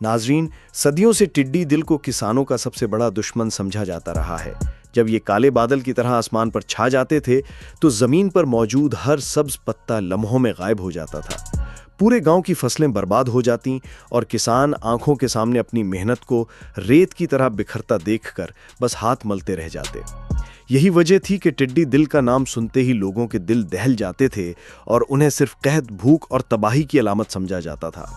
नाजरीन, सदियों से टिड्डी दिल को किसानों का सबसे बड़ा दुश्मन समझा जाता रहा है। जब ये काले बादल की तरह आसमान पर छा जाते थे तो जमीन पर मौजूद हर सब्ज पत्ता लम्हों में गायब हो जाता था। पूरे गांव की फसलें बर्बाद हो जाती और किसान आंखों के सामने अपनी मेहनत को रेत की तरह बिखरता देखकर बस हाथ मलते रह जाते। यही वजह थी कि टिड्डी दिल का नाम सुनते ही लोगों के दिल दहल जाते थे और उन्हें सिर्फ कहत, भूख और तबाही की अलामत समझा जाता था।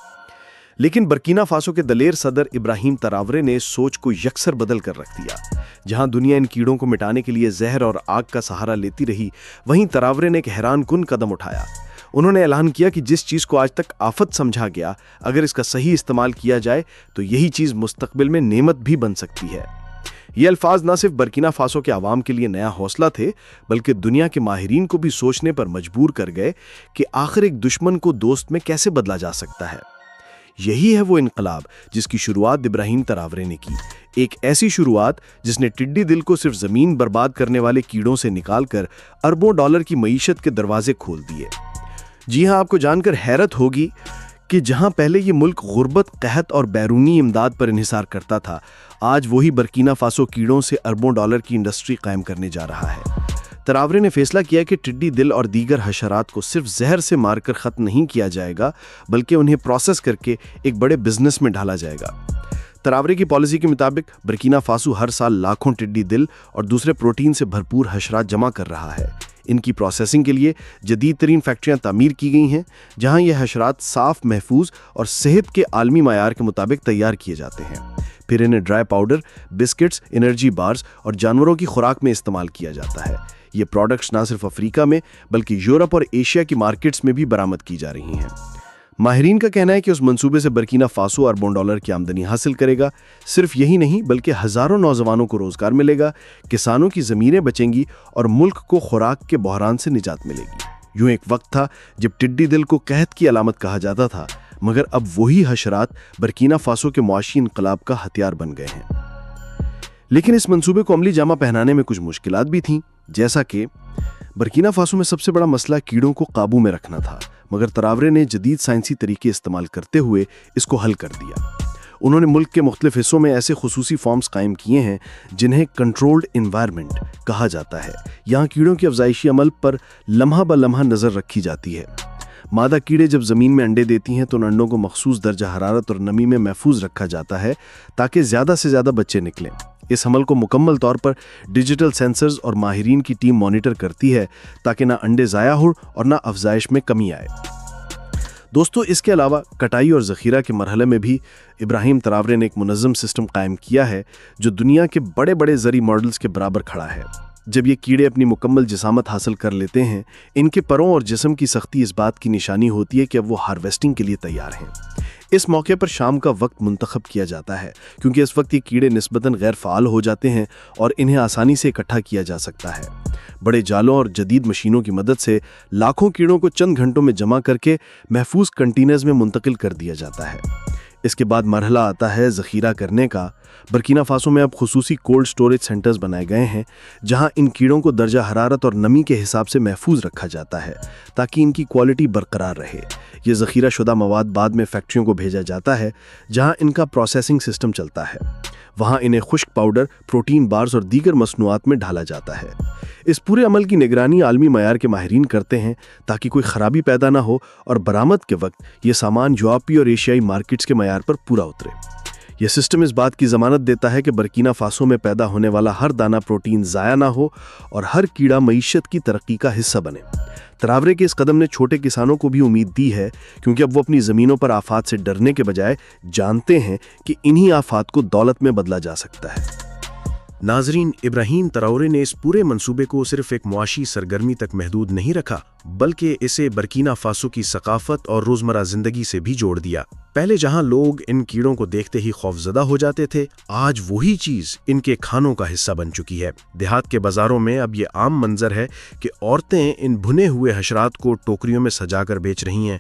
लेकिन बर्किना फासो के दलेर सदर इब्राहिम तरावरे ने सोच को यकसर बदल कर रख दिया। जहां दुनिया इन कीड़ों को मिटाने के लिए जहर और आग का सहारा लेती रही, वहीं तरावरे ने एक हैरानकुन कदम उठाया। उन्होंने ऐलान किया कि जिस चीज को आज तक आफत समझा गया, अगर इसका सही इस्तेमाल किया जाए तो यही चीज मुस्तकबिल में नेमत भी बन सकती है। ये अल्फाज न सिर्फ बर्किना फासो के आवाम के लिए नया हौसला थे, बल्कि दुनिया के माहिरीन को भी सोचने पर मजबूर कर गए कि आखिर एक दुश्मन को दोस्त में कैसे बदला जा सकता है। यही है वो इनकलाब जिसकी शुरुआत इब्राहिम तरावरे ने की। एक ऐसी शुरुआत जिसने टिड्डी दिल को सिर्फ जमीन बर्बाद करने वाले कीड़ों से निकालकर अरबों डॉलर की मईशत के दरवाजे खोल दिए। जी हां, आपको जानकर हैरत होगी कि जहां पहले ये मुल्क गुर्बत, कहत और बैरूनी इमदाद पर इन्हिसार करता था, आज वही बर्किना फासो कीड़ों से अरबों डॉलर की इंडस्ट्री कायम करने जा रहा है। तरावरे ने फैसला किया कि टिड्डी दिल और दीगर हशरात को सिर्फ जहर से मारकर खत्म नहीं किया जाएगा, बल्कि उन्हें प्रोसेस करके एक बड़े बिजनेस में ढाला जाएगा। तरावरे की पॉलिसी के मुताबिक बर्किना फासो हर साल लाखों टिड्डी दिल और दूसरे प्रोटीन से भरपूर हशरात जमा कर रहा है। इनकी प्रोसेसिंग के लिए जदीद तरीन फैक्ट्रियां तामीर की गई हैं, जहां ये हशरात साफ, महफूज और सेहत के आलमी मायार के मुताबिक तैयार किए जाते हैं। फिर इन्हें dry powder, biscuits, energy bars और जानवरों की खुराक में इस्तेमाल किया जाता है। ये प्रोडक्ट्स ना सिर्फ अफ्रीका में बल्कि यूरोप और एशिया की मार्केट्स में भी बरामद की जा रही हैं। माहिरीन का कहना है कि उस मंसूबे से बर्किना फासो अरबों डॉलर की आमदनी हासिल करेगा। सिर्फ यही नहीं, बल्कि हजारों नौजवानों को रोजगार मिलेगा, किसानों की जमीनें बचेंगी और मुल्क को खुराक के बहरान से निजात मिलेगी। यूं एक वक्त था जब टिड्डी दिल को कहत की अलामत कहा जाता था, मगर अब वही हशरात बर्किना फासो के मुआशी इनकलाब का हथियार बन गए हैं। लेकिन इस मंसूबे को अमली जामा पहनाने में कुछ मुश्किलात भी थीं, जैसा कि बर्किना फासो में सबसे बड़ा मसला कीड़ों को काबू में रखना था, मगर तरावरे ने जदीद साइंसी तरीके इस्तेमाल करते हुए इसको हल कर दिया। उन्होंने मुल्क के मुख्तलिफ हिस्सों में ऐसे खुसूसी फॉर्म्स कायम किए हैं जिन्हें कंट्रोल्ड इन्वायरमेंट कहा जाता है। यहाँ कीड़ों की अफजाइशी अमल पर लम्हा ब लम्हा नजर रखी जाती है। मादा कीड़े जब जमीन में अंडे देती हैं तो उन अंडों को मखसूस दर्जा हरारत और नमी में महफूज रखा जाता है ताकि ज्यादा से ज्यादा बच्चे निकलें। इस अमल को मुकम्मल तौर पर डिजिटल सेंसर्स और माहिरीन की टीम मॉनिटर करती है ताकि ना अंडे ज़ाया हो और ना अफजाइश में कमी आए। दोस्तों, इसके अलावा कटाई और ज़ख़ीरा के मरहले में भी इब्राहिम तरावरे ने एक मुनज़्ज़म सिस्टम कायम किया है जो दुनिया के बड़े बड़े ज़री मॉडल्स के बराबर खड़ा है। जब ये कीड़े अपनी मुकम्मल जिसामत हासिल कर लेते हैं, इनके परों और जिस्म की सख्ती इस बात की निशानी होती है कि अब वो हार्वेस्टिंग के लिए तैयार हैं। इस मौके पर शाम का वक्त मुंतखब किया जाता है क्योंकि इस वक्त ये कीड़े निस्बतन गैर फ़ाल हो जाते हैं और इन्हें आसानी से इकट्ठा किया जा सकता है। बड़े जालों और जदीद मशीनों की मदद से लाखों कीड़ों को चंद घंटों में जमा करके महफूज कंटेनर्स में मुंतकिल कर दिया जाता है। इसके बाद मरहला आता है ज़ख़ीरा करने का। बर्किना फासो में अब खुसूसी कोल्ड स्टोरेज सेंटर्स बनाए गए हैं जहां इन कीड़ों को दर्जा हरारत और नमी के हिसाब से महफूज रखा जाता है ताकि इनकी क्वालिटी बरकरार रहे। ये ज़ख़ीरा शुदा मवाद बाद में फैक्ट्रियों को भेजा जाता है जहां इनका प्रोसेसिंग सिस्टम चलता है। वहां इन्हें खुश्क पाउडर, प्रोटीन बार्स और दीगर मसनूआत में ढाला जाता है। इस पूरे अमल की निगरानी आलमी मयार के माहिरीन करते हैं ताकि कोई खराबी पैदा ना हो और बरामद के वक्त ये सामान यूरोपीय और एशियाई मार्केट्स के मयार पर पूरा उतरे। यह सिस्टम इस बात की जमानत देता है कि बर्किना फासो में पैदा होने वाला हर दाना प्रोटीन ज़ाया ना हो और हर कीड़ा मईशत की तरक्की का हिस्सा बने। तरावरे के इस कदम ने छोटे किसानों को भी उम्मीद दी है क्योंकि अब वो अपनी ज़मीनों पर आफात से डरने के बजाय जानते हैं कि इन्हीं आफात को दौलत में बदला जा सकता है। नाजरीन, इब्राहिम तरावरे ने इस पूरे मंसूबे को सिर्फ एक मुआशी सरगर्मी तक महदूद नहीं रखा, बल्कि इसे बर्किना फासो की सकाफत और रोजमर्रा जिंदगी से भी जोड़ दिया। पहले जहां लोग इन कीड़ों को देखते ही खौफजदा हो जाते थे, आज वही चीज इनके खानों का हिस्सा बन चुकी है। देहात के बाजारों में अब ये आम मंजर है कि औरतें इन भुने हुए हशरात को टोकरियों में सजाकर बेच रही हैं।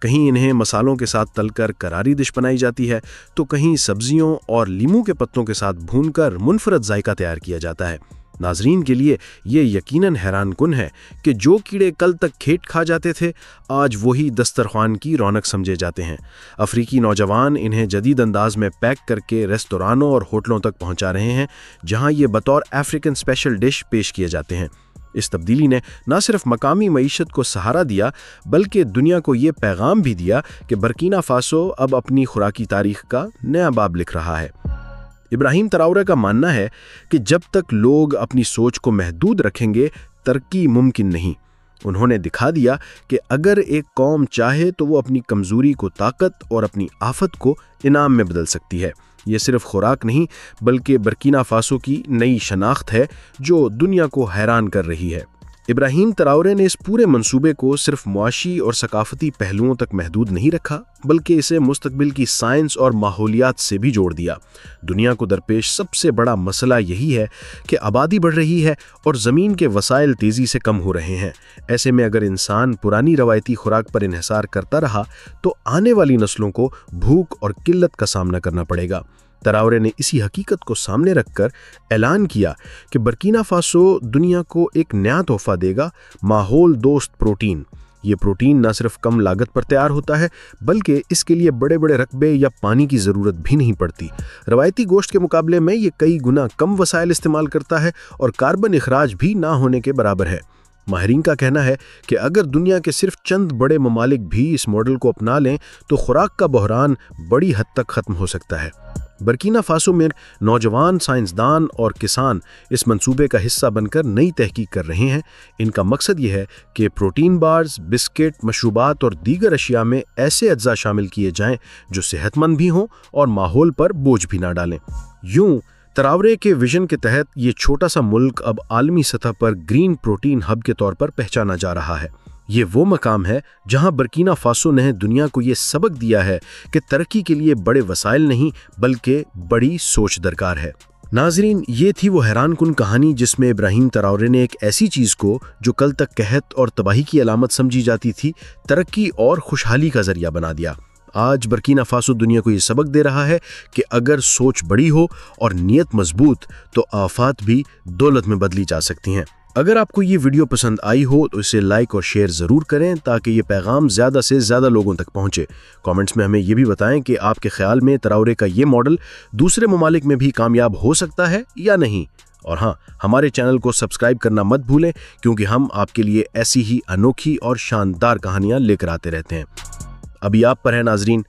कहीं इन्हें मसालों के साथ तलकर करारी डिश बनाई जाती है, तो कहीं सब्जियों और लीमू के पत्तों के साथ भूनकर मुनफरद जायका तैयार किया जाता है। नाजरीन के लिए ये यकीनन हैरान कुन है कि जो कीड़े कल तक खेत खा जाते थे आज वही दस्तरखान की रौनक समझे जाते हैं। अफ्रीकी नौजवान इन्हें जदीद अंदाज में पैक करके रेस्तोरानों और होटलों तक पहुंचा रहे हैं, जहां ये बतौर अफ्रीकन स्पेशल डिश पेश किए जाते हैं। इस तब्दीली ने न सिर्फ मकामी मईशत को सहारा दिया बल्कि दुनिया को ये पैगाम भी दिया कि बर्किना फासो अब अपनी खुराकी तारीख का नया बाब लिख रहा है। इब्राहिम तराउरे का मानना है कि जब तक लोग अपनी सोच को महदूद रखेंगे तरक्की मुमकिन नहीं। उन्होंने दिखा दिया कि अगर एक कौम चाहे तो वो अपनी कमजोरी को ताकत और अपनी आफत को इनाम में बदल सकती है। ये सिर्फ खुराक नहीं बल्कि बर्किना फासो की नई शनाख्त है जो दुनिया को हैरान कर रही है। इब्राहिम तराउरे ने इस पूरे मंसूबे को सिर्फ मुआशी और सकाफती पहलुओं तक महदूद नहीं रखा बल्कि इसे मुस्तकबिल की साइंस और माहौलियात से भी जोड़ दिया। दुनिया को दरपेश सबसे बड़ा मसला यही है कि आबादी बढ़ रही है और ज़मीन के वसाइल तेज़ी से कम हो रहे हैं। ऐसे में अगर इंसान पुरानी रवायती खुराक पर इन्हिसार करता रहा तो आने वाली नस्लों को भूख और किल्लत का सामना करना पड़ेगा। तराउरे ने इसी हकीकत को सामने रखकर ऐलान किया कि बर्किना फासो दुनिया को एक नया तोहफा देगा, माहौल दोस्त प्रोटीन। ये प्रोटीन न सिर्फ कम लागत पर तैयार होता है बल्कि इसके लिए बड़े बड़े रकबे या पानी की ज़रूरत भी नहीं पड़ती। रवायती गोश्त के मुकाबले में ये कई गुना कम वसाइल इस्तेमाल करता है और कार्बन इखराज भी ना होने के बराबर है। माहिरीन का कहना है कि अगर दुनिया के सिर्फ चंद बड़े ममालिक भी इस मॉडल को अपना लें तो खुराक का बहरान बड़ी हद तक ख़त्म हो सकता है। बर्किना फासो में नौजवान साइंसदान और किसान इस मंसूबे का हिस्सा बनकर नई तहकीक कर रहे हैं। इनका मकसद ये है कि प्रोटीन बार्स, बिस्किट, मशरूबात और दीगर अशिया में ऐसे अज्जा शामिल किए जाएं जो सेहतमंद भी हों और माहौल पर बोझ भी ना डालें। यूं तराउरे के विजन के तहत ये छोटा सा मुल्क अब आलमी सतह पर ग्रीन प्रोटीन हब के तौर पर पहचाना जा रहा है। ये वो मकाम है जहां बर्किना फासो ने दुनिया को ये सबक दिया है कि तरक्की के लिए बड़े वसाइल नहीं बल्कि बड़ी सोच दरकार है। नाजरीन, ये थी वो हैरान कुन कहानी जिसमें इब्राहिम तराउरे ने एक ऐसी चीज़ को जो कल तक कहत और तबाही की अलामत समझी जाती थी तरक्की और खुशहाली का जरिया बना दिया। आज बर्किना फासो दुनिया को ये सबक दे रहा है कि अगर सोच बड़ी हो और नीयत मजबूत तो आफात भी दौलत में बदली जा सकती हैं। अगर आपको ये वीडियो पसंद आई हो तो इसे लाइक और शेयर ज़रूर करें ताकि ये पैगाम ज़्यादा से ज़्यादा लोगों तक पहुँचे। कमेंट्स में हमें ये भी बताएं कि आपके ख्याल में तराउरे का ये मॉडल दूसरे ममालिक में भी कामयाब हो सकता है या नहीं। और हाँ, हमारे चैनल को सब्सक्राइब करना मत भूलें क्योंकि हम आपके लिए ऐसी ही अनोखी और शानदार कहानियाँ लेकर आते रहते हैं। अभी आप पर है नाजरीन,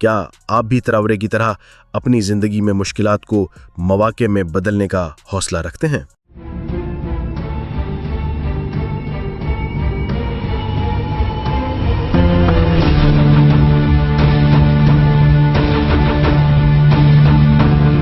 क्या आप भी तराउरे की तरह अपनी ज़िंदगी में मुश्किलात को मौके में बदलने का हौसला रखते हैं?